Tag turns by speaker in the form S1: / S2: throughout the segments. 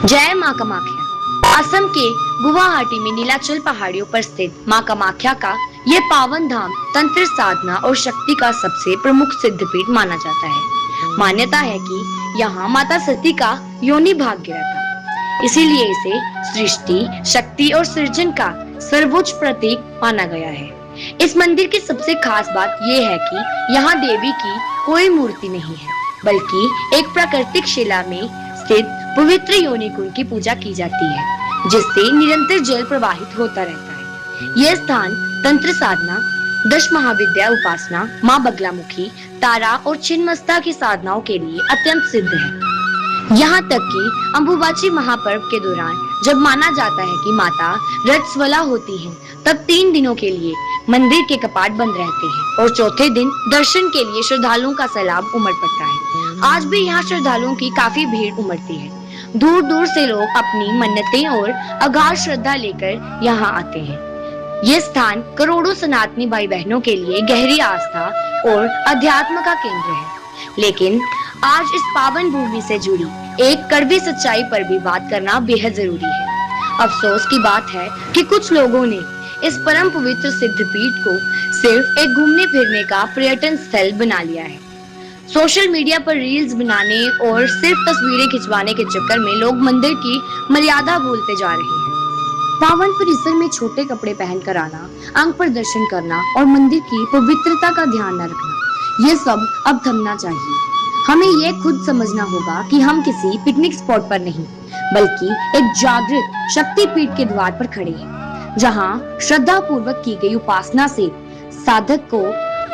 S1: जय माँ कामाख्या। असम के गुवाहाटी में नीलाचल पहाड़ियों पर स्थित माँ कामाख्या का ये पावन धाम तंत्र साधना और शक्ति का सबसे प्रमुख सिद्धपीठ माना जाता है। मान्यता है कि यहाँ माता सती का योनि भाग गिरा था, इसीलिए इसे सृष्टि, शक्ति और सृजन का सर्वोच्च प्रतीक माना गया है। इस मंदिर की सबसे खास बात यह है कि यहाँ देवी की कोई मूर्ति नहीं है, बल्कि एक प्राकृतिक शिला में स्थित पवित्र योनि कुंड की पूजा की जाती है, जिससे निरंतर जल प्रवाहित होता रहता है। यह स्थान तंत्र साधना, दश महाविद्या उपासना, माँ बगलामुखी, तारा और छिन्नमस्ता की साधनाओं के लिए अत्यंत सिद्ध है। यहाँ तक कि अंबुबाची महापर्व के दौरान जब माना जाता है कि माता रजस्वला होती हैं, तब 3 दिनों के लिए मंदिर के कपाट बंद रहते हैं और चौथे दिन दर्शन के लिए श्रद्धालुओं का सैलाब उमड़ पड़ता है। आज भी यहाँ श्रद्धालुओं की काफी भीड़ उमड़ती है। दूर दूर से लोग अपनी मन्नतें और अगाध श्रद्धा लेकर यहाँ आते हैं। ये स्थान करोड़ों सनातनी भाई बहनों के लिए गहरी आस्था और अध्यात्म का केंद्र है। लेकिन आज इस पावन भूमि से जुड़ी एक कड़वी सच्चाई पर भी बात करना बेहद जरूरी है। अफसोस की बात है कि कुछ लोगों ने इस परम पवित्र सिद्धपीठ को सिर्फ एक घूमने फिरने का पर्यटन स्थल बना लिया है। सोशल मीडिया पर रील्स बनाने और सिर्फ तस्वीरें खिंचवाने के चक्कर में लोग मंदिर की मर्यादा भूलते जा रहे हैं। पावन परिसर में छोटे कपड़े पहनकर आना, अंग पर दर्शन करना और मंदिर की पवित्रता का ध्यान न रखना, ये सब अब थमना चाहिए। हमें ये खुद समझना होगा कि हम किसी पिकनिक स्पॉट पर नहीं, बल्कि एक जागृत शक्तिपीठ के द्वार पर खड़े हैं, जहाँ श्रद्धा पूर्वक की गई उपासना से साधक को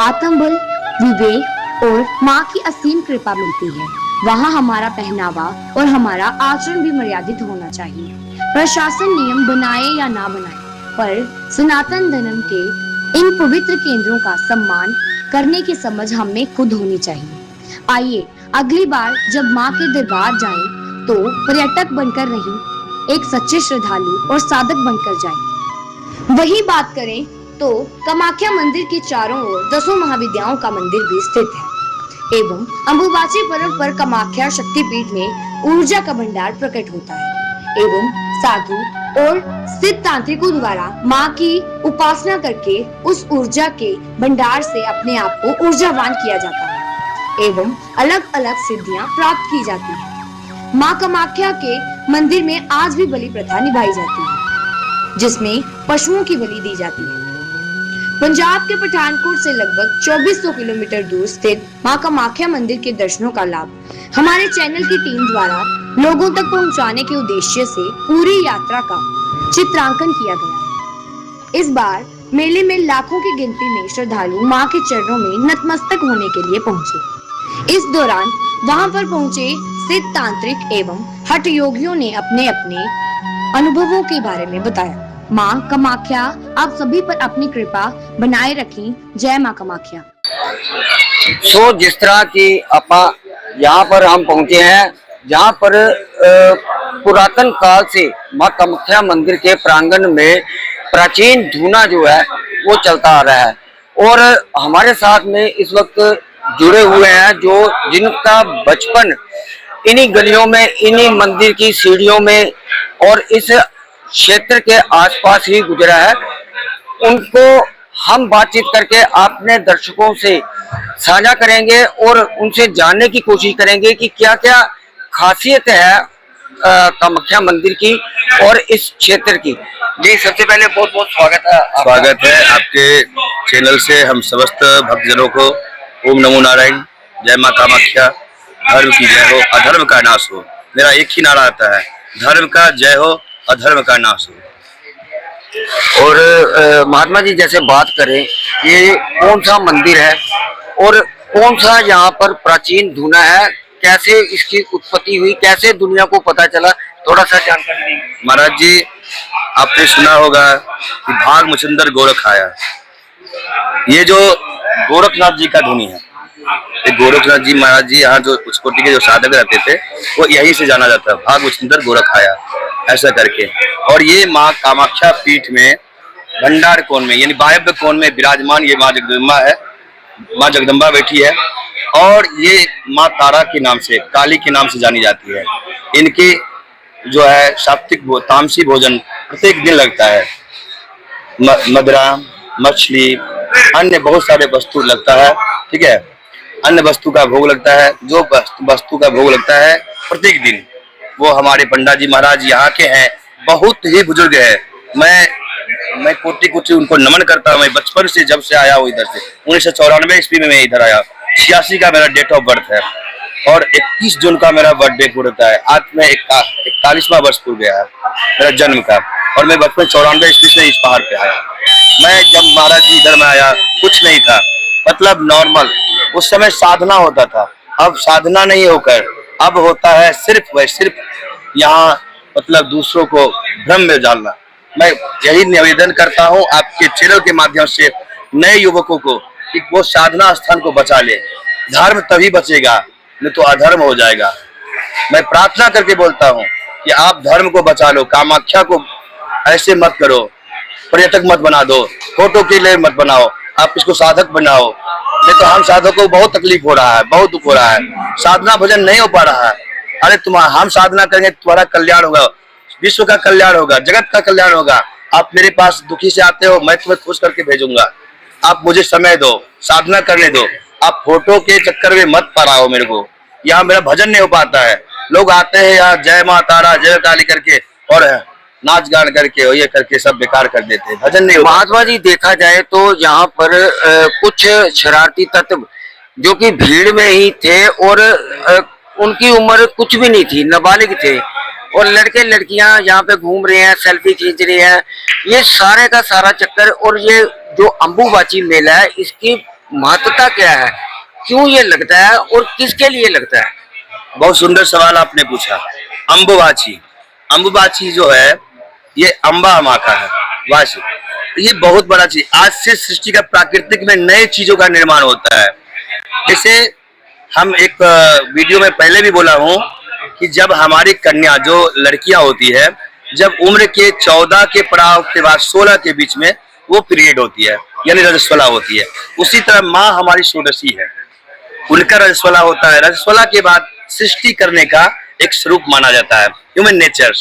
S1: आत्मबल, विवेक और माँ की असीम कृपा मिलती है। वहाँ हमारा पहनावा और हमारा आचरण भी मर्यादित होना चाहिए। प्रशासन नियम बनाए या ना बनाए, पर सनातन धर्म के इन पवित्र केंद्रों का सम्मान करने की समझ हमें खुद होनी चाहिए। आइए अगली बार जब माँ के दरबार जाएं, तो पर्यटक बनकर नहीं, एक सच्चे श्रद्धालु और साधक बनकर जाएं। वही बात करें तो कामाख्या मंदिर के चारों ओर 10 महाविद्याओं का मंदिर भी स्थित है एवं अंबुबाची पर्व पर कामाख्या शक्तिपीठ में ऊर्जा का भंडार प्रकट होता है एवं साधु और सिद्ध तांत्रिकों द्वारा माँ की उपासना करके उस ऊर्जा के भंडार से अपने आप को ऊर्जावान किया जाता है एवं अलग अलग सिद्धियां प्राप्त की जाती है। माँ कामाख्या के मंदिर में आज भी बलि प्रथा निभाई जाती है, जिसमें पशुओं की बलि दी जाती है। पंजाब के पठानकोट से लगभग 2400 किलोमीटर दूर स्थित माँ कामाख्या मंदिर के दर्शनों का लाभ हमारे चैनल की टीम द्वारा लोगों तक पहुंचाने के उद्देश्य से पूरी यात्रा का चित्रांकन किया गया है। इस बार मेले में लाखों की गिनती में श्रद्धालु माँ के चरणों में नतमस्तक होने के लिए पहुंचे। इस दौरान वहां पर पहुंचे सिद्ध तांत्रिक एवं हठ योगियों ने अपने अपने अनुभवों के बारे में बताया। माँ कामाख्या आप सभी पर अपनी कृपा बनाए रखें। जय माँ कामाख्या।
S2: जिस तरह की आपा यहाँ पर हम पहुंचे हैं, जहाँ पर पुरातन काल से माँ कामाख्या मंदिर के प्रांगण में प्राचीन धूना जो है वो चलता आ रहा है और हमारे साथ में इस वक्त जुड़े हुए हैं जो जिनका बचपन इन्हीं गलियों में, इन्हीं मंदिर की सीढ़ियों में और इस क्षेत्र के आसपास ही गुजरा है। उनको हम बातचीत करके अपने दर्शकों से साझा करेंगे और उनसे जानने की कोशिश करेंगे कि क्या क्या खासियत है कामाख्या मंदिर की और इस क्षेत्र की। जी सबसे पहले बहुत बहुत स्वागत है आपके चैनल से। हम समस्त भक्तजनों को ओम नमो नारायण, जय माँ कामाख्या, धर्म की जय हो, अधर्म का नाश हो। मेरा एक ही नारा आता है, धर्म का जय हो, अधर्म का नाश हो। और महात्मा जी जैसे बात करें, ये कौन सा मंदिर है और कौन सा यहाँ पर प्राचीन धूना है, कैसे इसकी उत्पत्ति हुई, कैसे दुनिया को पता चला, थोड़ा सा जानकारी देंगे।
S3: महाराज जी आपने सुना होगा कि भाग मचंदर गोरख आया, ये जो गोरखनाथ जी का धुनी है। ये गोरखनाथ जी महाराज जी यहाँ जो उच्च कोटि के जो साधक रहते थे वो यहीं से जाना जाता है, भाग मचंदर गोरख आया ऐसा करके। और ये माँ कामाख्या पीठ में भंडार कोण में यानी वायव्य कोण में विराजमान ये माँ जगदम्बा है। माँ जगदम्बा बैठी है और ये माँ तारा के नाम से, काली के नाम से जानी जाती है। इनके जो है सात्विक तामसी भोजन प्रत्येक दिन लगता है। मदिरा, मछली, अन्य बहुत सारे वस्तु लगता है, ठीक है। अन्य वस्तु का भोग लगता है, जो वस्तु का भोग लगता है प्रत्येक दिन, वो हमारे पंडित जी महाराज यहाँ के हैं, बहुत ही बुजुर्ग है। मैं कोटि कोटि उनको नमन करता हूँ। मैं बचपन से जब से आया हूँ इधर से 1994 ईस्वी में मैं इधर आया। 86 का मेरा डेट ऑफ बर्थ है और 21 जून का मेरा बर्थडे पूरा होता है। आज में 41वां वर्ष पूरा गया है मेरा जन्म का, और मैं बचपन 94 ईस्वी से इस पहाड़ पे आया। मैं जब महाराज जी इधर में आया कुछ नहीं था, मतलब नॉर्मल, उस समय साधना होता था। अब साधना नहीं होकर अब होता है सिर्फ यहाँ मतलब दूसरों को भ्रम में डालना। मैं यही निवेदन करता हूँ आपके चैनल के माध्यम से नए युवकों को कि वो साधना स्थान को बचा ले। धर्म तभी बचेगा, नहीं तो अधर्म हो जाएगा। मैं प्रार्थना करके बोलता हूँ कि आप धर्म को बचा लो। कामाख्या को ऐसे मत करो, पर्यटक मत बना दो, फोटो के लिए मत बनाओ, आप इसको साधक बनाओ। नहीं तो हम साधकों को बहुत तकलीफ हो रहा है, बहुत दुख हो रहा है, साधना भजन नहीं हो पा रहा है। अरे हम साधना करेंगे तुम्हारा कल्याण होगा, विश्व का कल्याण होगा, जगत का कल्याण होगा। आप मेरे पास दुखी से आते हो, मैं तुम्हें खुश करके भेजूंगा। आप मुझे समय दो, साधना करने दो। आप फोटो के चक्कर में मत पड़ाओ मेरे को। यहाँ मेरा भजन नहीं हो पाता है। लोग आते हैं यहाँ जय माँ तारा जय काली करके और नाच गान करके और ये करके सब बेकार कर देते हैं, भजन नहीं।
S2: महात्मा जी देखा जाए तो यहाँ पर कुछ शरारती तत्व जो कि भीड़ में ही थे और उनकी उम्र कुछ भी नहीं थी, नाबालिग थे, और लड़के लड़कियां यहाँ पे घूम रहे हैं, सेल्फी खींच रहे हैं। ये सारे का सारा चक्कर, और ये जो अंबुबाची मेला है इसकी महत्वता क्या है, क्यों ये लगता है और किसके लिए लगता है?
S3: बहुत सुंदर सवाल आपने पूछा। अंबुबाची जो है ये अम्बा माँ का है वाची। ये बहुत बड़ा चीज, आज से सृष्टि का प्राकृतिक में नए चीजों का निर्माण होता है। जैसे हम एक वीडियो में पहले भी बोला हूँ कि जब हमारी कन्या जो लड़कियां होती है, जब उम्र के 14 के पड़ाव के बाद 16 के बीच में वो पीरियड होती है, यानी रजस्वला होती है। उसी तरह माँ हमारी षोडशी है, उनका रजस्वला होता है। रजस्वला के बाद सृष्टि करने का एक स्वरूप माना जाता है, ह्यूमन नेचर,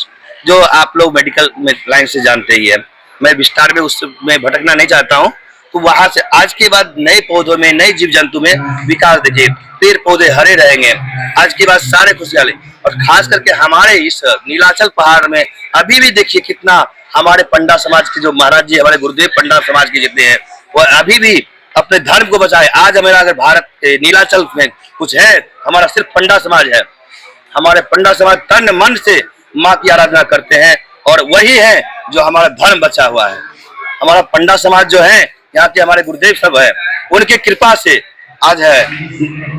S3: जो आप लोग मेडिकल लाइन से जानते ही है। मैं विस्तार में उसमें भटकना नहीं चाहता हूँ। तो वहां से आज के बाद नए पौधों में, नए जीव जंतु में विकास देखिए, पेड़ पौधे हरे रहेंगे। आज के बाद सारे खुशहाली, और खास करके हमारे इस नीलाचल पहाड़ में अभी भी देखिए कितना हमारे पंडा समाज के जो महाराज जी, हमारे गुरुदेव पंडा समाज के जितने हैं, वो अभी भी अपने धर्म को बचाए। आज हमारा अगर भारत के नीलाचल में कुछ है, हमारा सिर्फ पंडा समाज है। हमारे पंडा समाज तन मन से माँ की आराधना करते हैं, और वही है जो हमारा धर्म बचा हुआ है। हमारा पंडा समाज जो है, यहाँ के हमारे गुरुदेव सब है, उनकी कृपा से आज है।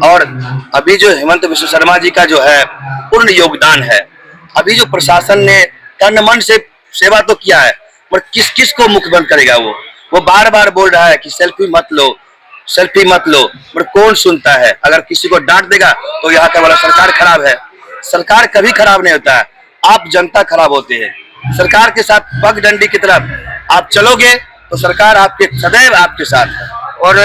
S3: और अभी जो हेमंत विश्व शर्मा जी का जो है पूर्ण योगदान है। अभी जो प्रशासन ने तन मन से सेवा तो किया है, पर किस किस को मुख बंद करेगा? वो बार बार बोल रहा है कि सेल्फी मत लो, सेल्फी मत लो, पर कौन सुनता है? अगर किसी को डांट देगा तो यहाँ का वाला सरकार खराब है। सरकार कभी खराब नहीं होता है, आप जनता खराब होते हैं। सरकार के साथ पगडंडी की तरफ आप चलोगे तो सरकार आपके सदैव आपके साथ है।
S2: और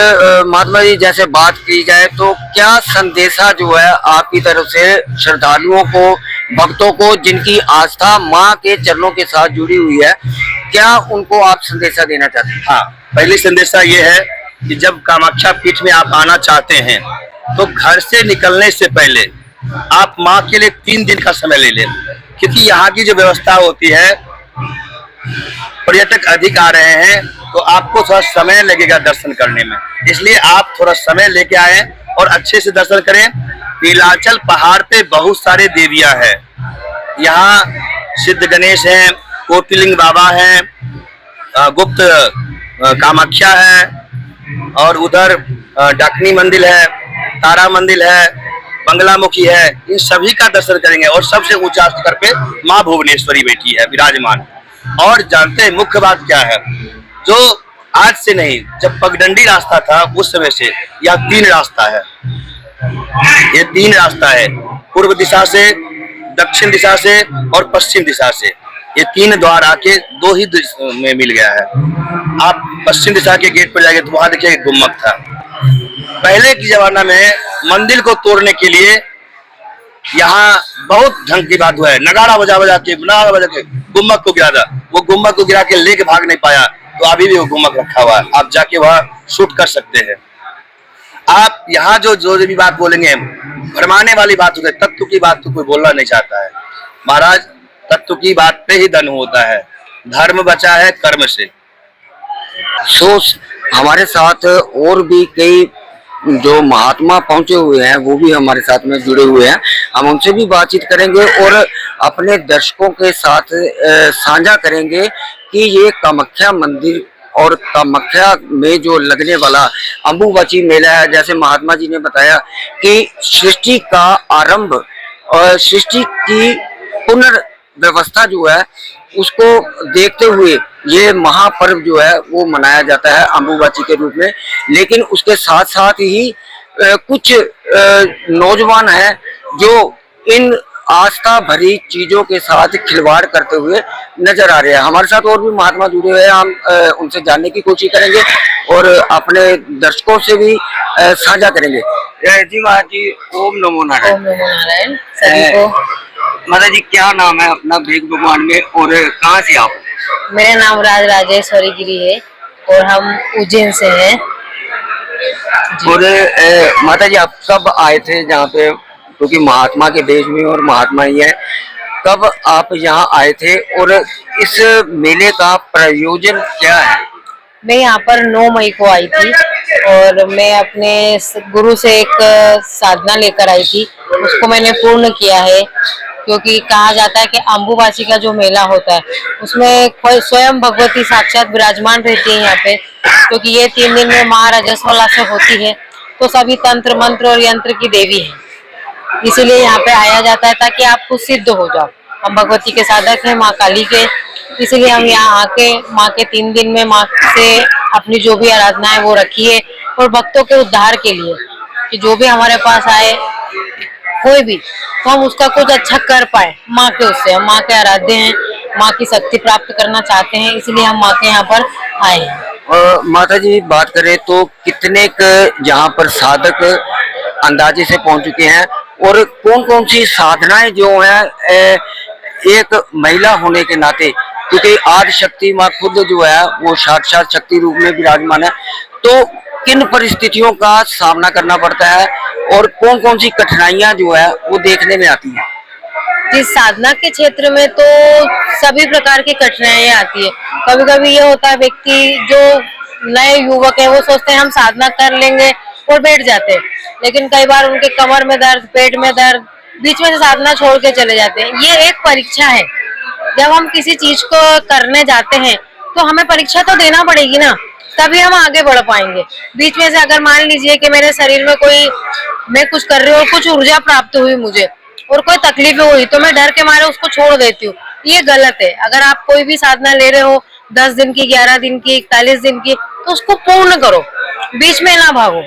S2: महात्मा जी जैसे बात की जाए तो क्या संदेशा जो है आपकी तरफ से श्रद्धालुओं को, भक्तों को, जिनकी आस्था माँ के चरणों के साथ जुड़ी हुई है, क्या उनको आप संदेशा देना चाहते हैं?
S3: हाँ, पहली संदेशा ये है कि जब कामाख्या पीठ में आप आना चाहते हैं तो घर से निकलने से पहले आप माँ के लिए 3 दिन का समय ले लें, क्योंकि यहाँ की जो व्यवस्था होती है, पर्यटक अधिक आ रहे हैं तो आपको थोड़ा समय लगेगा दर्शन करने में। इसलिए आप थोड़ा समय लेके आए और अच्छे से दर्शन करें। नीलाचल पहाड़ पे बहुत सारे देवियां हैं। यहाँ सिद्ध गणेश हैं, कोटिलिंग बाबा हैं, गुप्त कामाख्या है, और उधर डाकनी मंदिर है, तारा मंदिर है, बंगलामुखी है। इन सभी का दर्शन करेंगे। और सबसे ऊंचा शिखर पे माँ भुवनेश्वरी बैठी है विराजमान। और जानते हैं मुख्य बात क्या है? जो आज से नहीं, जब पगडंडी रास्ता था उस समय से यह 3 रास्ता है। ये 3 रास्ता है, पूर्व दिशा से, दक्षिण दिशा से और पश्चिम दिशा से। ये 3 द्वार आके 2 ही में मिल गया है। आप पश्चिम दिशा के गेट पर जाएंगे तो वहां देखिए गुम्मट था। पहले की जमाना में मंदिर को तोड़ने के लिए यहाँ बहुत ढंग की बात हुआ है, नगाड़ा बजा बजा के गुम्मक को गिरा था। वो गुम्मक को गिरा के लेके भाग नहीं पाया, तो अभी भी वो गुम्मक रखा हुआ है, आप जाके वहाँ शूट कर सकते हैं। आप यहाँ जो जो भी बात बोलेंगे भरमाने वाली बात होती है, तत्व की बात तो कोई बोलना नहीं चाहता है महाराज। तत्व की बात पे ही धन होता है, धर्म बचा है कर्म से।
S2: सो हमारे साथ और भी कई जो महात्मा पहुंचे हुए हैं वो भी हमारे साथ में जुड़े हुए हैं, हम उनसे भी बातचीत करेंगे और अपने दर्शकों के साथ साझा करेंगे कि ये कामाख्या मंदिर और कामाख्या में जो लगने वाला अम्बुबाची मेला है, जैसे महात्मा जी ने बताया कि सृष्टि का आरंभ और सृष्टि की पुनर्व्यवस्था जो है उसको देखते हुए ये महापर्व जो है वो मनाया जाता है अम्बुबाची के रूप में। लेकिन उसके साथ साथ ही कुछ नौजवान हैं जो इन आस्था भरी चीजों के साथ खिलवाड़ करते हुए नजर आ रहे हैं। हमारे साथ और भी महात्मा जुड़े हुए हैं, हम उनसे जानने की कोशिश करेंगे और अपने दर्शकों से भी साझा करेंगे। जी महाराज जी, ओम नमो नारायण।
S4: ओम नमो नारायण सभी को।
S2: महाराज जी, क्या नाम है अपना भेग भगवान में और कहाँ से आप?
S4: मेरा नाम राजेश्वरी गिरी है और हम उज्जैन से हैं।
S2: और माता जी, आप कब आए थे जहाँ पे, क्योंकि महात्मा के देश में और महात्मा ही है, कब आप यहाँ आए थे और इस मेले का प्रयोजन क्या है?
S4: मैं यहाँ पर 9 मई को आई थी और मैं अपने गुरु से एक साधना लेकर आई थी, उसको मैंने पूर्ण किया है। क्योंकि कहा जाता है कि अम्बुबाची का जो मेला होता है उसमें स्वयं भगवती साक्षात विराजमान रहती है यहाँ पे, क्योंकि ये 3 दिन में महाराजस्वला से होती है, तो सभी तंत्र मंत्र और यंत्र की देवी है, इसीलिए यहाँ पे आया जाता है ताकि आप खुद सिद्ध हो जाओ। हम भगवती के साधक हैं, माँ काली के, इसीलिए हम यहाँ आके माँ के 3 दिन में माँ से अपनी जो भी आराधना है वो रखी है और भक्तों के उद्धार के लिए कि जो भी हमारे पास आए कोई भी, तो हम उसका कुछ अच्छा कर पाए माँ के उससे। हम माँ के आराध्य हैं, माँ की शक्ति प्राप्त करना चाहते हैं, इसलिए हम माँ के यहाँ पर आए हैं।
S2: माता जी, बात करें तो कितने यहाँ पर साधक अंदाजे से पहुंच चुके हैं और कौन कौन सी साधनाएं जो है एक महिला होने के नाते, क्योंकि आदि शक्ति माँ खुद जो है वो साक्षात शक्ति रूप में विराजमान है, तो किन परिस्थितियों का सामना करना पड़ता है और कौन कौन सी कठिनाइयां जो है वो देखने में आती है?
S4: जिस साधना के क्षेत्र में तो सभी प्रकार की कठिनाइयां आती है। कभी कभी ये होता है व्यक्ति जो नए युवक है वो सोचते हैं हम साधना कर लेंगे और बैठ जाते हैं, लेकिन कई बार उनके कमर में दर्द, पेट में दर्द, बीच में से साधना छोड़ के चले जाते हैं। ये एक परीक्षा है, जब हम किसी चीज को करने जाते हैं तो हमें परीक्षा तो देना पड़ेगी ना, तभी हम आगे बढ़ पाएंगे। बीच में से अगर मान लीजिए कि मेरे शरीर में कोई, मैं कुछ कर रही हूँ और कुछ ऊर्जा प्राप्त हुई मुझे और कोई तकलीफ हुई तो मैं डर के मारे उसको छोड़ देती हूँ, ये गलत है। अगर आप कोई भी साधना ले रहे हो 10 दिन की, 11 दिन की, 41 दिन की, तो उसको पूर्ण करो, बीच में ना भागो।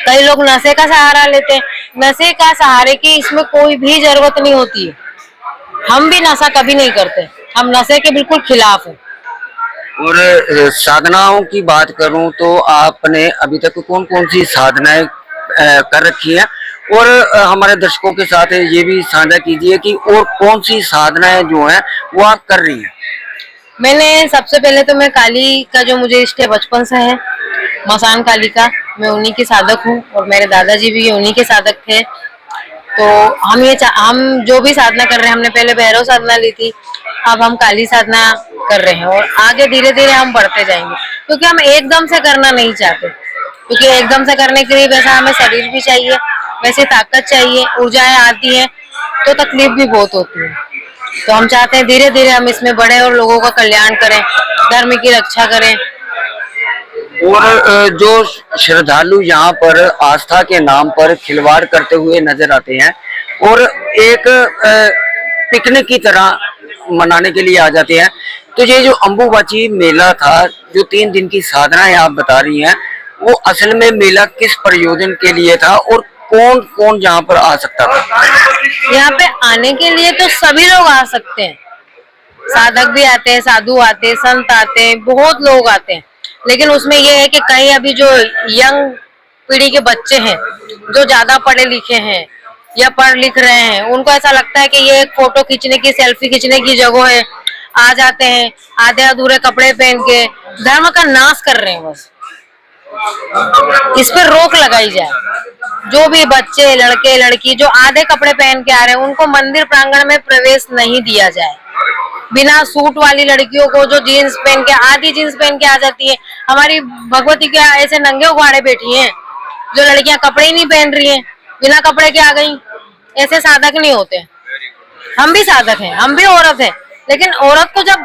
S4: कई लोग नशे का सहारा लेते हैं, नशे का सहारे की इसमें कोई भी जरूरत नहीं होती है। हम भी नशा कभी नहीं करते, हम नशे के बिल्कुल खिलाफ हैं।
S2: और साधनाओं की बात करूं तो आपने अभी तक कौन कौन सी साधनाएं कर रखी हैं और हमारे दर्शकों के साथ ये भी साझा कीजिए कि और कौन सी साधनाएं जो हैं वो आप कर रही हैं?
S4: मैंने सबसे पहले तो मैं काली का जो मुझे इष्ट है बचपन से है, मसान काली का, मैं उन्हीं की साधक हूँ और मेरे दादाजी भी उन्हीं के साधक थे। तो हम जो भी साधना कर रहे हैं, हमने पहले भैरव साधना ली थी, अब हम काली साधना कर रहे हैं और आगे धीरे धीरे हम बढ़ते जाएंगे, क्योंकि हम एकदम से करना नहीं चाहते, क्योंकि एकदम से करने के लिए वैसा हमें शरीर भी चाहिए, वैसे ताकत चाहिए, ऊर्जाएं आती हैं तो तकलीफ भी बहुत होती है। तो हम चाहते हैं धीरे धीरे हम इसमें बढ़े और लोगों का कल्याण करें, धर्म की रक्षा करें।
S2: और जो श्रद्धालु यहाँ पर आस्था के नाम पर खिलवाड़ करते हुए नजर आते हैं और एक पिकनिक की तरह मनाने के लिए आ जाते हैं, तो ये जो अम्बुबाची मेला था, जो 3 दिन की साधनाएं आप बता रही हैं, वो असल में मेला किस प्रयोजन के लिए था और कौन कौन यहाँ पर आ सकता था?
S4: यहाँ पे आने के लिए तो सभी लोग आ सकते हैं, साधक भी आते हैं, साधु आते हैं, संत आते हैं, बहुत लोग आते हैं। लेकिन उसमें यह है कि कहीं अभी जो यंग पीढ़ी के बच्चे हैं, जो ज्यादा पढ़े लिखे हैं, या पढ़ लिख रहे हैं, उनको ऐसा लगता है कि ये एक फोटो खींचने की, सेल्फी खींचने की जगह है, आ जाते हैं आधे अधूरे कपड़े पहन के, धर्म का नाश कर रहे हैं। बस इस पर रोक लगाई जाए। जो भी बच्चे, लड़के लड़की जो आधे कपड़े पहन के आ रहे हैं, उनको मंदिर प्रांगण में प्रवेश नहीं दिया जाए। बिना सूट वाली लड़कियों को जो जीन्स पहन के, आधी जीन्स पहन के आ जाती है, हमारी भगवती के ऐसे नंगे उघाड़े बैठी हैं, जो लड़कियां कपड़े ही नहीं पहन रही हैं, बिना कपड़े के आ गई। ऐसे साधक नहीं होते। हम भी साधक हैं, हम भी औरत हैं, लेकिन औरत को जब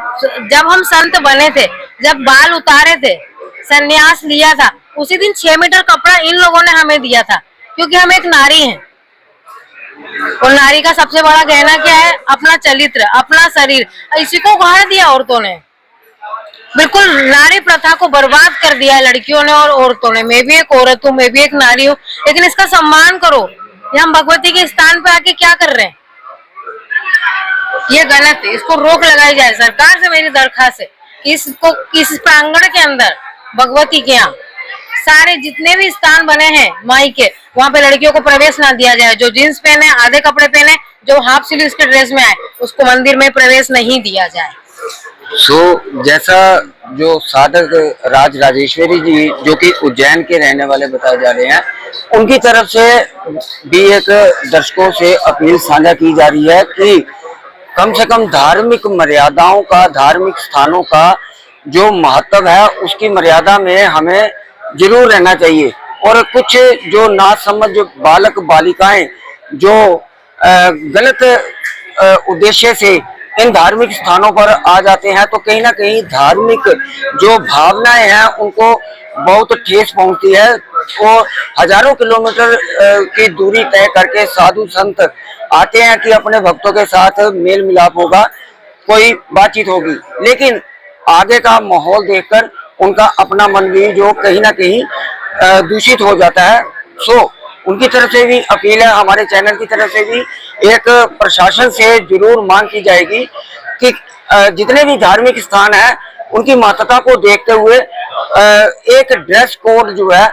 S4: हम संत बने थे, जब बाल उतारे थे, संन्यास लिया था, उसी दिन 6 मीटर कपड़ा इन लोगों ने हमें दिया था, क्योंकि हम एक नारी हैं। और नारी का सबसे बड़ा गहना क्या है? अपना चरित्र, अपना शरीर। इसी को उघाड़ दिया औरतों ने, बिल्कुल नारी प्रथा को बर्बाद कर दिया है लड़कियों ने और औरतों ने। मैं भी एक औरत हूँ, मैं भी एक नारी हूँ, लेकिन इसका सम्मान करो। ये हम भगवती के स्थान पे आके क्या कर रहे हैं? ये गलत है, इसको रोक लगाई जाए। सरकार से मेरी दरखास्त है, इसको इस प्रांगण के अंदर भगवती के यहाँ सारे जितने भी स्थान बने हैं माई के, वहाँ पे लड़कियों को प्रवेश ना दिया जाए। जो जींस पहने, आधे कपड़े पहने, जो हाफ स्लीव्स के ड्रेस में आए, उसको मंदिर में प्रवेश नहीं दिया जाए।
S2: जैसा जो साधक राज राजेश्वरी जी, जो कि उज्जैन के रहने वाले बताए जा रहे हैं, उनकी तरफ से भी एक दर्शकों से अपील साझा की जा रही है कि कम से कम धार्मिक मर्यादाओं का, धार्मिक स्थानों का जो महत्व है, उसकी मर्यादा में हमें जरूर रहना चाहिए। और कुछ जो नासमझ बालक बालिकाएं जो गलत उद्देश्य से इन धार्मिक स्थानों पर आ जाते हैं, तो कहीं ना कहीं धार्मिक जो भावनाएं हैं उनको बहुत ठेस पहुंचती है। वो हजारों किलोमीटर की दूरी तय करके साधु संत आते हैं कि अपने भक्तों के साथ मेल मिलाप होगा, कोई बातचीत होगी, लेकिन आगे का माहौल देखकर उनका अपना मन भी जो कहीं ना कहीं दूषित हो जाता है। उनकी तरफ से भी अपील है, हमारे चैनल की तरफ से भी एक प्रशासन से जरूर मांग की जाएगी कि जितने भी धार्मिक स्थान है उनकी महत्ता को देखते हुए एक ड्रेस कोड जो है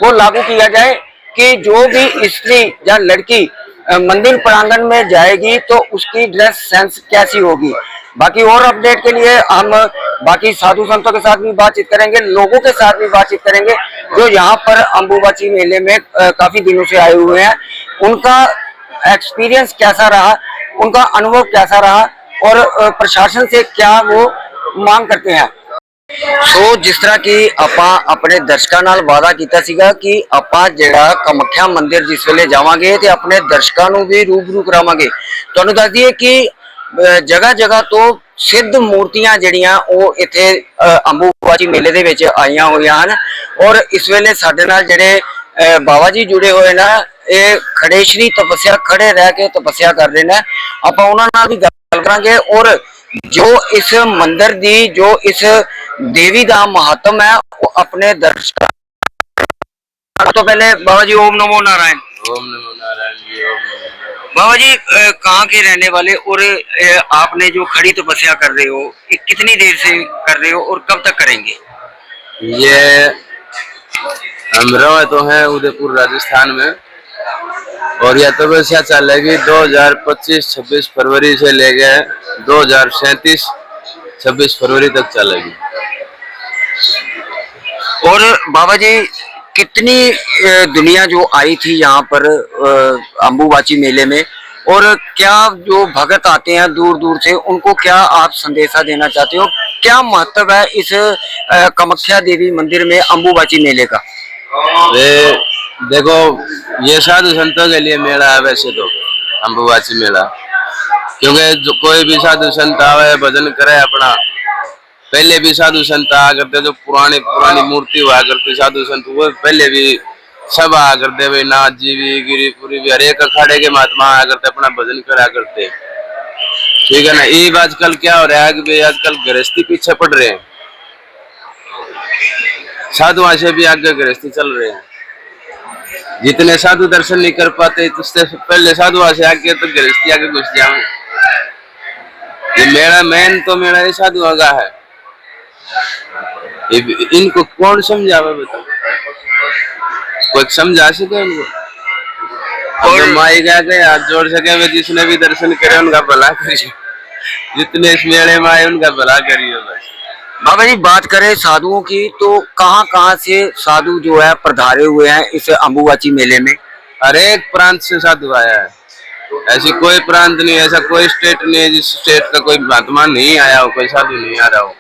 S2: वो लागू किया जाए कि जो भी स्त्री या लड़की मंदिर प्रांगण में जाएगी तो उसकी ड्रेस सेंस कैसी होगी। बाकी और अपडेट के लिए हम बाकी साधु संतों के साथ भी बातचीत करेंगे, लोगों के साथ भी बातचीत करेंगे जो यहाँ पर अंबुबाची मेले में काफी दिनों से आए हुए हैं। उनका एक्सपीरियंस कैसा रहा, उनका अनुभव कैसा रहा और प्रशासन से क्या वो मांग करते हैं। जिस तरह की ਆਪਾਂ अपने दर्शकों नाल वादा किया सीगा कि ਆਪਾਂ ਜਿਹੜਾ कामाख्या मंदिर जिस वेले जावांगे ते अपने दर्शकों ਨੂੰ भी रूबरू करावांगे। ਤੁਹਾਨੂੰ ਦੱਸ ਦਈਏ कि जगह जगह तो सिद्ध मूर्तियां ਜਿਹੜੀਆਂ ਉਹ ਇੱਥੇ अंबुबाची मेले ਦੇ ਵਿੱਚ ਆਈਆਂ ਹੋਈਆਂ ਹਨ। और इस वेले ਸਾਡੇ ਨਾਲ ਜਿਹੜੇ बाबा जी जुड़े हुए ना, ये खड़े श्री तपस्या, खड़े रह के तपस्या कर रहे हैं। आप उन्हां नाल भी गल करांगे और जो इस मंदिर दी, जो इस देवी का महत्व है वो अपने दर्शकों। तो पहले बाबा जी ओम नमो नारायण।
S3: ओम नमो नारायण जी। ओम
S2: बाबा जी कहाँ के रहने वाले और आपने जो खड़ी तपस्या कर रहे हो कितनी देर से कर रहे हो और कब तक करेंगे?
S3: ये हम रहे तो हैं उदयपुर राजस्थान में, और यह तपस्या चलेगी 2025-26 फरवरी से लेके 2037-26 फरवरी तक चलेगी।
S2: और बाबा जी कितनी दुनिया जो आई थी यहाँ पर अंबुबाची मेले में, और क्या जो भगत आते हैं दूर दूर से उनको क्या आप संदेशा देना चाहते हो? क्या महत्व है इस कामाख्या देवी मंदिर में अंबुबाची मेले का?
S3: देखो, ये साधु संतों के लिए मेला है वैसे तो अंबुबाची मेला, क्योंकि जो कोई भी साधु संत आवे भजन करे अपना। पहले भी साधु संत आया करते, जो पुरानी पुरानी मूर्ति हुआ करती साधु संत, वो पहले भी सब आया करते, भाई नाथ जी भी, गिरिपुरी भी, हर एक अखाड़े के महात्मा आया करते, अपना भजन करा करते। ठीक है ना। ये आजकल क्या हो रहा है कि भाई आजकल गृहस्थी पीछे पड़ रहे हैं, साधुओं से भी आगे गृहस्थी चल रहे हैं। जितने साधु दर्शन नहीं कर पाते, उससे पहले साधुओं से आगे तो गृहस्थी आगे घुस जाओ। ये मेरा मेन तो मेरा ये साधुओं का है, इनको कौन समझावे बताओ? कोई समझा सके इनको? और माई कहते हाथ जोड़ सके वे जिसने भी दर्शन करे उनका भला करिए, जितने इस मेले में आए उनका भला करिए बस।
S2: बाबा जी बात करें साधुओं की तो कहाँ से साधु जो है पधारे हुए हैं इस अम्बुबाची मेले में?
S3: हर एक प्रांत से साधु आया है, ऐसी कोई प्रांत नहीं, ऐसा कोई स्टेट नहीं है जिस स्टेट का कोई महात्मा नहीं आया हो, कोई साधु नहीं आ रहा हो।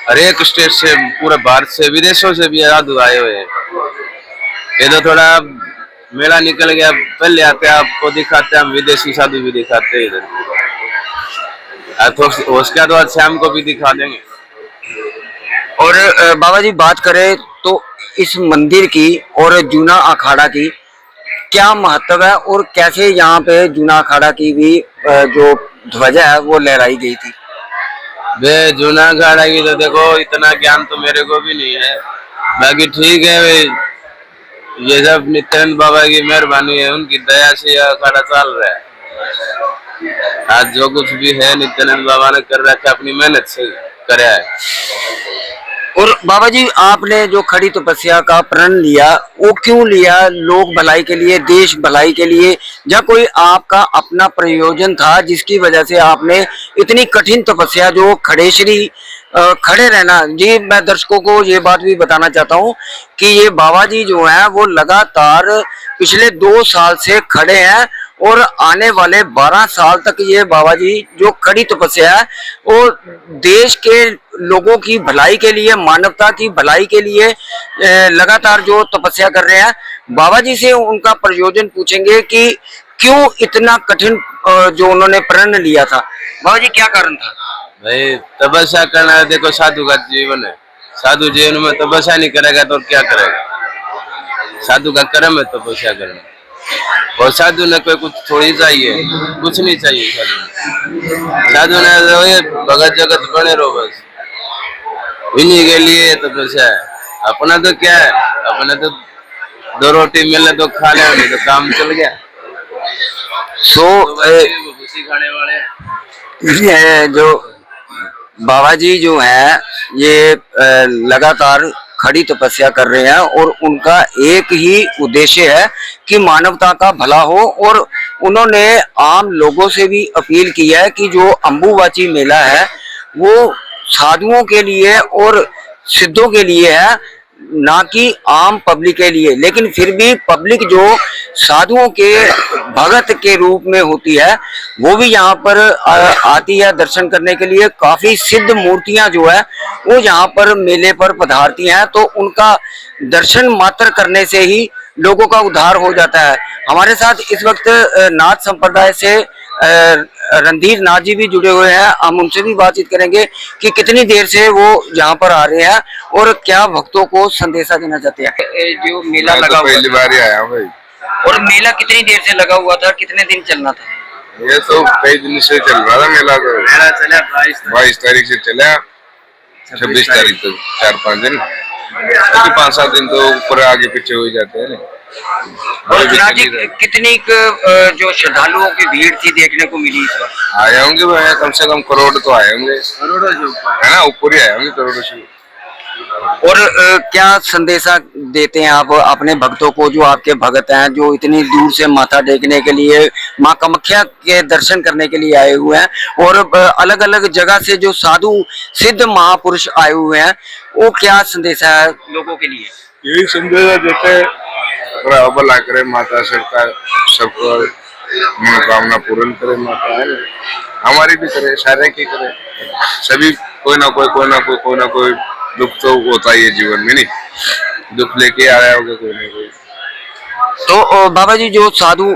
S3: हर एक स्टेट से, पूरे भारत से, विदेशों से भी साधु आए हुए हैं। ये तो थोड़ा मेला निकल गया, पहले आते आपको दिखाते, हम विदेशी साधु भी दिखाते हैं इधर, तो उसके बाद आज शाम को भी दिखा देंगे।
S2: और बाबा जी बात करें तो इस मंदिर की और जूना अखाड़ा की क्या महत्व है और कैसे यहाँ पे जूना अखाड़ा की भी जो ध्वजा है वो लहराई गई थी?
S3: वे जूना अखाड़ा की तो देखो इतना ज्ञान तो मेरे को भी नहीं है, बाकी ठीक है वे ये सब नित्यानंद बाबा की मेहरबानी है, उनकी दया से यह अखाड़ा चल रहा है। आज जो कुछ भी है नित्यानंद बाबा ने कर रखा है, अपनी मेहनत से कराया है।
S2: और बाबा जी आपने जो खड़ी तपस्या का प्रण लिया वो क्यों लिया? लोक भलाई के लिए, देश भलाई के लिए, या कोई आपका अपना प्रयोजन था जिसकी वजह से आपने इतनी कठिन तपस्या जो खड़े रहना? जी मैं दर्शकों को ये बात भी बताना चाहता हूँ कि ये बाबा जी जो हैं वो लगातार पिछले 2 साल से खड़े हैं और आने वाले 12 साल तक ये बाबा जी जो कड़ी तपस्या है वो देश के लोगों की भलाई के लिए, मानवता की भलाई के लिए लगातार जो तपस्या कर रहे हैं। बाबा जी से उनका प्रयोजन पूछेंगे कि क्यों इतना कठिन जो उन्होंने प्रण लिया था। बाबा जी क्या कारण था?
S3: भाई तपस्या करना है, देखो साधु का जीवन है, साधु जीवन में तपस्या नहीं करेगा तो क्या करेगा? साधु का कर्म है तपस्या करना, और साधु ने कोई कुछ थोड़ी चाहिए, कुछ नहीं चाहिए साधु ने तो ये भगत जगत बने रहो बस, इन्हीं के लिए तपस्या है। अपना तो क्या है, अपने तो 2 रोटी मिले तो खा ले, नहीं तो काम चल गया। भूसी खाने वाले
S2: ये जो बाबा जी जो है ये लगातार खड़ी तपस्या कर रहे हैं और उनका एक ही उद्देश्य है कि मानवता का भला हो। और उन्होंने आम लोगों से भी अपील की है कि जो अम्बुबाची मेला है वो साधुओं के लिए और सिद्धों के लिए है, ना कि आम पब्लिक के लिए। लेकिन फिर भी पब्लिक जो साधुओं के भगत के रूप में होती है वो भी यहाँ पर आती है दर्शन करने के लिए। काफी सिद्ध मूर्तियां जो है वो यहाँ पर मेले पर पधारती हैं, तो उनका दर्शन मात्र करने से ही लोगों का उद्धार हो जाता है। हमारे साथ इस वक्त नाथ संप्रदाय से रणधीर नाथ जी भी जुड़े हुए हैं, हम उनसे भी बातचीत करेंगे कि कितनी देर से वो यहाँ पर आ रहे हैं और क्या भक्तों को संदेशा देना चाहते हैं। जो मेला लगा हुआ
S3: पहली बार ही आया हूँ भाई।
S2: और मेला कितनी देर से लगा हुआ था, कितने दिन चलना था?
S3: ये तो कई दिन से चल रहा था मेला, तो मेला चला 22 तारीख से चला 26 तारीख तक, 4-5 दिन, 5-7 दिन तो ऊपर आगे पीछे हो ही जाते हैं।
S2: और कितनी जो श्रद्धालुओं की भीड़ थी देखने को मिली इस बार?
S3: आए होंगे भाई कम से कम करोड़ तो आए होंगे, करोड़ों है ना, ऊपर ही आए होंगे करोड़ों से।
S2: और क्या संदेशा देते हैं आप अपने भक्तों को, जो आपके भगत हैं, जो इतनी दूर से माथा टेकने के लिए, माँ कामाख्या के दर्शन करने के लिए आए हुए हैं, और अलग अलग जगह से जो साधु सिद्ध महापुरुष आए हुए हैं, वो क्या संदेशा है लोगों के लिए?
S3: यही संदेशा देते हैं, भला करे माता, सबको मनोकामना पूर्ण करे माता, है हमारी भी करे, सारे की करे, सभी कोई ना कोई दुख तो होता ही है जीवन में, नहीं दुख लेके आया होगा कोई ना कोई।
S2: तो बाबा जी जो साधु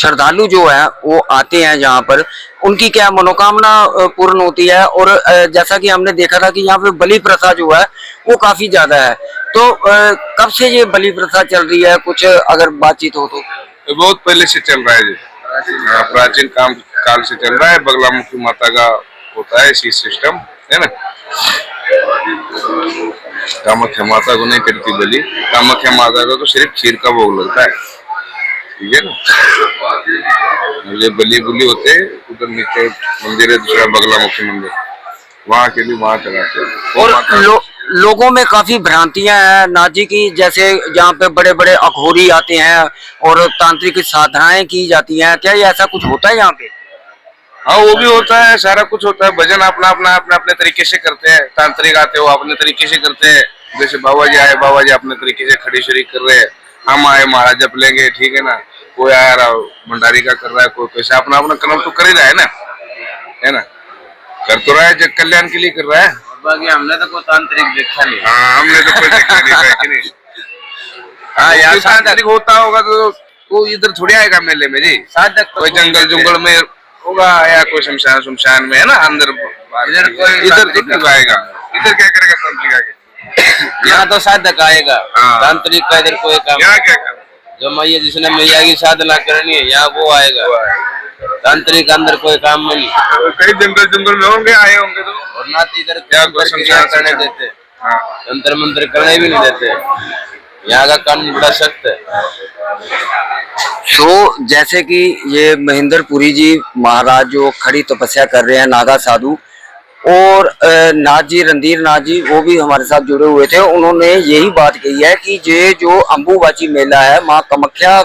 S2: श्रद्धालु जो है वो आते हैं यहाँ पर, उनकी क्या मनोकामना पूर्ण होती है? और जैसा कि हमने देखा था कि यहाँ पे बलि प्रथा जो है वो काफी ज्यादा है, तो कब से ये बलि प्रथा चल रही है, कुछ अगर बातचीत हो तो?
S3: बहुत पहले से चल रहा है जी, प्राचीन काल से चल रहा है। बगलामुखी माता का होता है इसी सिस्टम, है ना। कामाख्या माता को नहीं करती बलि, कामाख्या माता का तो सिर्फ खीर का भोग लगता है, ठीक है ना। ये बलि बुली होते हैं, उधर नीचे मंदिर है दूसरा बगलामुखी मंदिर, वहाँ के लिए वहाँ चलाते हैं।
S2: और लोगों में काफी भ्रांतियां हैं नाथ जी की, जैसे यहाँ पे बड़े बड़े अघोरी आते हैं और तांत्रिक साधनाएं की जाती हैं, क्या ये ऐसा कुछ होता है यहाँ पे?
S3: हाँ, वो भी होता है, सारा कुछ होता है। भजन अपना अपना अपने अपने तरीके से करते हैं। तांत्रिक आते हो अपने तरीके से करते हैं, जैसे बाबा जी आए, बाबा जी अपने तरीके से खड़ी शरीक कर रहे हैं। हम आए, महाराज जप लेंगे, ठीक है ना। कोई आया रहा भंडारी का कर रहा है, कोई कैसे अपना अपना कर्म तो कर ही रहा है ना, कर तो रहा है, जग कल्याण के लिए कर रहा है।
S5: बाकी हमने तो कोई तांत्रिक देखा नहीं।
S3: हाँ, हमने तो कोई देखा नहीं है कि नहीं। हाँ, यहाँ तांत्रिक होता होगा तो वो इधर थोड़ी आएगा मेले में जी।
S5: साधक
S3: कोई जंगल जुंगल में होगा या कोई शमशान में, है ना, अंदर इधर तो आएगा। इधर क्या करेगा तांत्रिक आके?
S5: यहाँ तो साधक आएगा,
S3: हाँ।
S5: तांत्रिक का इधर कोई काम
S3: यहाँ क्या काम?
S5: जो मैया जिसने मैया की साधना करनी है यहाँ वो आएगा। तांत्रिक अंदर कोई काम नहीं।
S3: कई जंगल में होंगे, आए होंगे तो।
S5: और ना तो इधर
S3: क्या
S5: कोई
S3: शमशान
S5: क्रिया करने देते,
S3: हाँ।
S5: तंत्र मंत्र करने भी नहीं देते। यहाँ का कानून बड़ा सख्त है।
S2: तो जैसे कि ये महेंद्रपुरी जी महाराज जो खड़ी तपस्या कर रहे हैं, नागा साधु, और नाथ जी, रणधीर नाथ जी, वो भी हमारे साथ जुड़े हुए थे। उन्होंने यही बात कही है कि ये जो अम्बुबाची मेला है माँ कामाख्या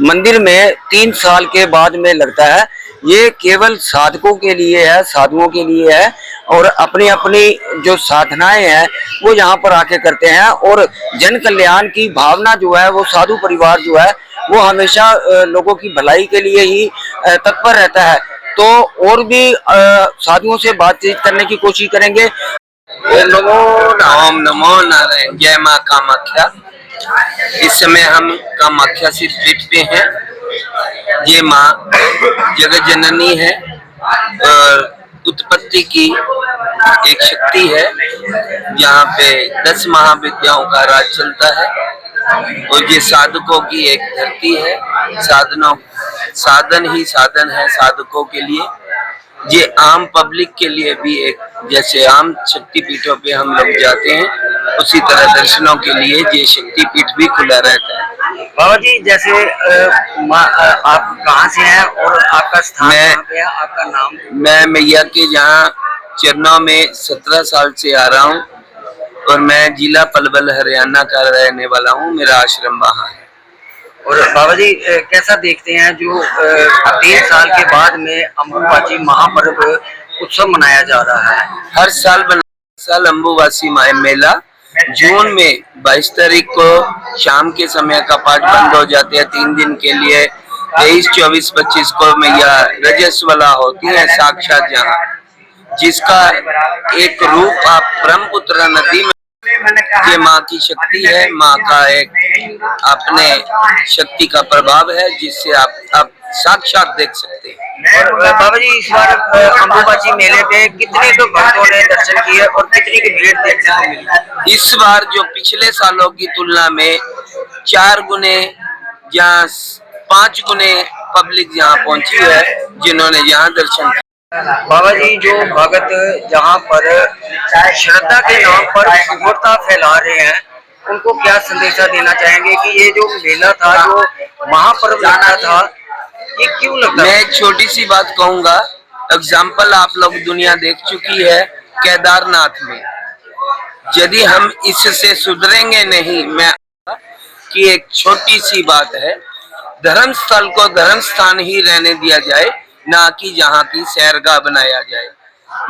S2: मंदिर में 3 साल के बाद में लगता है, ये केवल साधकों के लिए है, साधुओं के लिए है, और अपनी अपनी जो साधनाएं हैं वो यहाँ पर आके करते हैं। और जन कल्याण की भावना जो है, वो साधु परिवार जो है वो हमेशा लोगों की भलाई के लिए ही तत्पर रहता है। तो और भी साधुओं से बातचीत करने की कोशिश करेंगे।
S5: ओम नमो नारायण। जय माँ कामाख्या। इस समय हम कामाख्या सिद्धपीठ पे हैं। ये माँ जगत जननी है और उत्पत्ति की एक शक्ति है। यहाँ पे 10 महाविद्याओं का राज चलता है और ये साधकों की एक धरती है। साधन ही साधन है साधकों के लिए। ये आम पब्लिक के लिए भी एक, जैसे आम शक्तिपीठों पे हम लोग जाते हैं उसी तरह दर्शनों के लिए ये शक्तिपीठ भी खुला रहता है।
S2: बाबा जी, जैसे आप कहाँ से हैं और आपका स्थान कहाँ पे है, आपका नाम?
S5: मैं मैया के यहाँ चरणों में 17 साल से आ रहा हूँ और मैं जिला पलवल हरियाणा का रहने वाला हूँ। मेरा आश्रम वहाँ है।
S2: और बाबा जी, कैसा देखते हैं जो 3 साल के बाद में अम्बुबाची महापर्व उत्सव मनाया जा रहा है?
S5: हर साल अम्बुबाची मेला जून में 22 तारीख को शाम के समय का पाठ बंद हो जाते हैं 3 दिन के लिए। 23, 24, 25 को मैया रजस्वला होती है साक्षात यहाँ, जिसका एक रूप आप ब्रह्मपुत्र नदी में, ये माँ की शक्ति है। माँ का एक अपने शक्ति का प्रभाव है जिससे आप साक्षात देख सकते हैं।
S2: और बाबा जी, इस बार अम्बुबाची मेले पे कितने तो भक्तों ने दर्शन किए और कितनी की भीड़ देखने को मिली?
S5: इस बार जो पिछले सालों की तुलना में 4 गुने या 5 गुने पब्लिक यहाँ पहुंची है जिन्होंने यहाँ दर्शन किया।
S2: बाबा जी, जो भगत जहाँ पर श्रद्धा के नाम पर उग्रता फैला रहे हैं, उनको क्या संदेशा देना चाहेंगे कि ये जो मेला था, जो महापर्व लगता था, ये क्यों लगता है?
S5: मैं एक छोटी सी बात कहूंगा। एग्जाम्पल आप लोग दुनिया देख चुकी है केदारनाथ में। यदि हम इससे सुधरेंगे नहीं, मैं कि एक छोटी सी बात है, धर्म स्थल को धर्म स्थान ही रहने दिया जाए, ना कि जहाँ की सैरगाह बनाया जाए।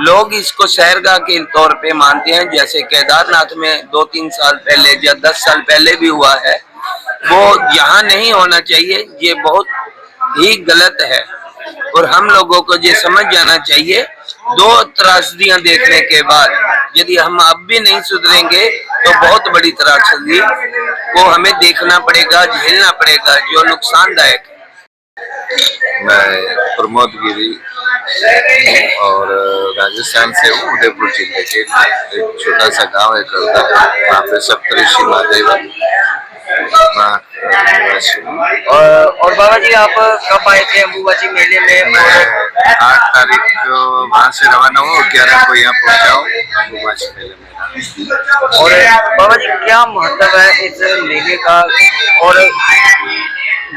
S5: लोग इसको सैरगाह के तौर पे मानते हैं, जैसे केदारनाथ में 2-3 साल पहले या 10 साल पहले भी हुआ है। वो यहाँ नहीं होना चाहिए, ये बहुत ही गलत है और हम लोगों को ये समझ जाना चाहिए। 2 त्रासदियां देखने के बाद यदि हम अब भी नहीं सुधरेंगे तो बहुत बड़ी त्रासदी को हमें देखना पड़ेगा, झेलना पड़ेगा, जो नुकसानदायक है।
S3: मैं प्रमोद गिरी और राजस्थान से हूँ, उदयपुर जिले के एक छोटा सा गांव है करदा, वहाँ पे सप्तऋषि महादेव।
S2: और बाबा जी, आप कब आए थे अम्बुबाची मेले में?
S3: 8 तारीख को वहाँ से रवाना हुआ, 11 को यहाँ पहुँचा हूँ अम्बुबाची मेले में।
S2: और बाबा जी, क्या महत्व है इस मेले का? और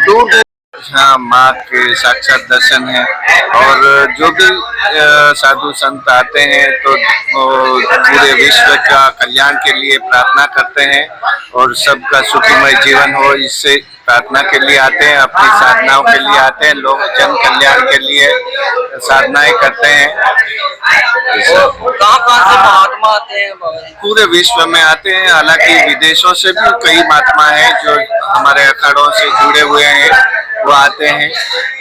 S2: दूर
S6: यहाँ माँ के साक्षात दर्शन है। और जो भी साधु संत आते हैं तो वो पूरे विश्व का कल्याण के लिए प्रार्थना करते हैं और सबका सुखमय जीवन हो, इससे प्रार्थना के लिए आते हैं, अपनी साधनाओं के लिए आते हैं। लोग जन कल्याण के लिए साधनाएं करते हैं।
S2: कहाँ कहाँ से महात्मा आते हैं बाबा जी?
S6: पूरे विश्व में आते हैं, हालांकि विदेशों से भी कई महात्मा हैं जो हमारे अखाड़ों से जुड़े हुए हैं, वो आते हैं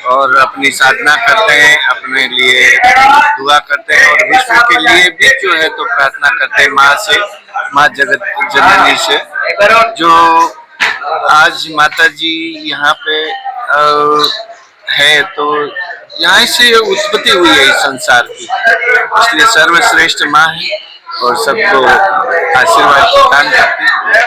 S6: और अपनी साधना करते हैं, अपने लिए दुआ करते हैं और विश्व के लिए भी जो है तो प्रार्थना करते हैं माँ से, माँ जगत जननी से। जो आज माता जी यहाँ पे है तो यहाँ से उत्पत्ति हुई है इस संसार की, इसलिए सर्वश्रेष्ठ माँ है और सबको आशीर्वाद प्रदान करती है।